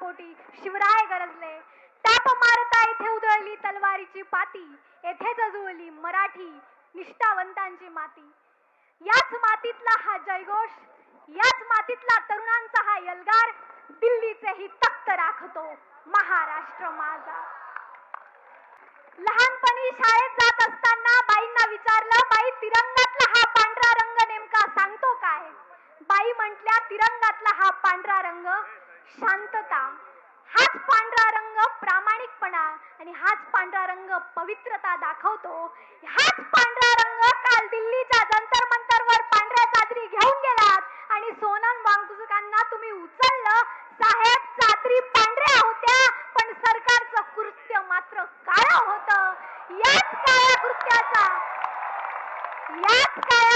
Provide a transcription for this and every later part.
पोटी शिवराय गरजले. टाप मारता इथे उधळली तलवारीची पाती, येथे जजुळली मराठी निष्ठावंतांची माती. याच मातीतला हा जयघोष, याच मातीतला तरुणांचा हा यलगार, दिल्लीचेही तख्त राखतो महाराष्ट्र माझा. लहानपणी शाळेत जात असताना बाईंना विचारलं, बाई तिरंगातला हा पांढरा रंग नेमका सांगतो काय? बाई म्हटल्या, तिरंगातला हा पांढरा रंग शांतता, हाच पांढरा रंग प्रामाणिकपणा आणि हाच पांढरा रंग पवित्रता दाखवतो. हाच पांढरा रंग काल दिल्लीच्या जंतर मंतरवर पांढऱ्या चादरी घेऊन गेलात आणि सोनम वांगचुकांना तुम्ही उचललं. साहेब, चादरी पांढऱ्या होत्या पण सरकारचं कृत्य मात्र काळं होतं. याच काळ्या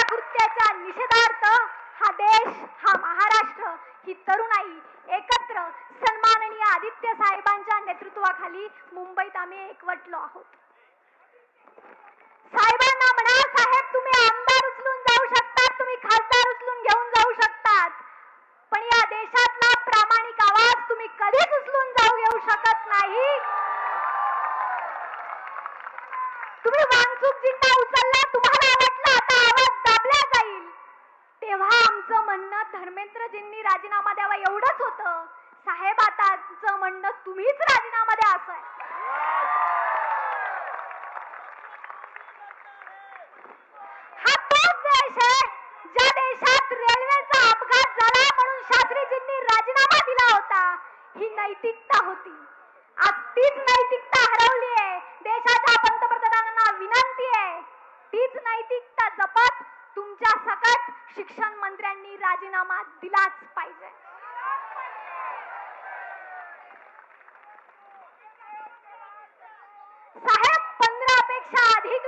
कृत्याच्या निषेधार्थ हा देश, हा महाराष्ट्र, ही तरुणाई एकत्र सन्माननीय आदित्य साहेबांच्या नेतृत्वाखाली मुंबईत आम्ही एकवटलो आहोत. साहेबांना म्हणा, साहेब तुम्ही आमदार उचलून जाऊ शकतात, तुम्ही खासदार उचलून घेऊन जाऊ शकतात, पण या देशातला प्रामाणिक आवाज तुम्ही कधीच उचलून जाऊ घेऊ शकत नाही. तुम्ही वांगचुकजींना उचलला, तुम्हाला वाटलं आता आवाज दाबला जाईल, तेव्हा आमचं म्हणणं धर्मेंद्रजींनी राजीनामा द्यावा एवढंच होतं. साहेब, आताचं म्हणणं तुम्हीच राजीनामा द्या असं आहे. हा तोच देश आहे ज्या देशात रेल्वेचा अपघात झाला म्हणून शास्त्रीजींनी राजीनामा दिला होता. ही नैतिकता होती. आज तीच नैतिकता हरवली आहे. देशाच्या पंतप्रधानांना विनंती आहे, तीच नैतिकता जपत तुमच्या सकट शिक्षण मंत्र्यांनी राजीनामा दिलाच पाहिजे. साहेब, 15 पेक्षा अधिक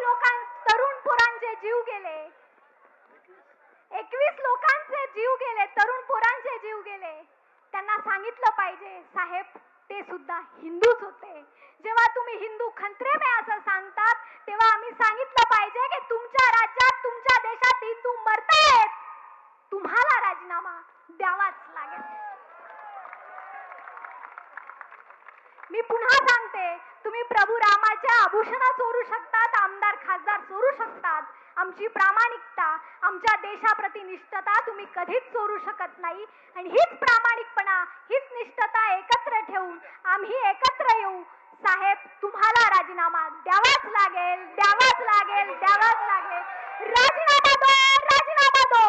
तरुण पोरांचे जीव गेले. 21 लोकांचे जीव गेले, तरुण पोरांचे जीव गेले. त्यांना सांगितलं पाहिजे, साहेब ते सुद्धा हिंदूच होते. जेव्हा तुम्ही हिंदू खंत्रे में असं सांगतात, तेव्हा आम्ही सांगितलं पाहिजे की तुमच्या राज्यात, तुमच्या देशात हिंदू मरतायत, तुम्हाला राजीनामा द्यावाच लागेल. मी पुन्हा सांगते, तुम्ही प्रभू रामाच्या आभूषणा चोरू शकतात, आमदार खासदार चोरू शकतात, आमची प्रामाणिकता, आमच्या देशाप्रती निष्ठता तुम्ही कधीच चोरू शकत नाही. आणि हीच प्रामाणिकपणा, हीच निष्ठता एकत्र ठेवून आम्ही एकत्र येऊ. साहेब, तुम्हाला राजीनामा द्यावाच लागेल, द्यावाच लागेल, द्यावाच लागेल. राजीनामा दो, राजीनामा दो,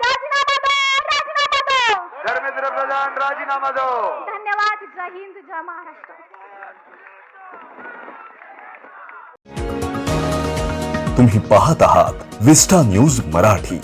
राजीनामा दो, राजीनामा दो. धर्मेंद्र प्रधान राजीनामा दो. धन्यवाद. जय हिंद, जय महाराष्ट्र. तुम्ही पाहत आहात विस्टा न्यूज मराठी.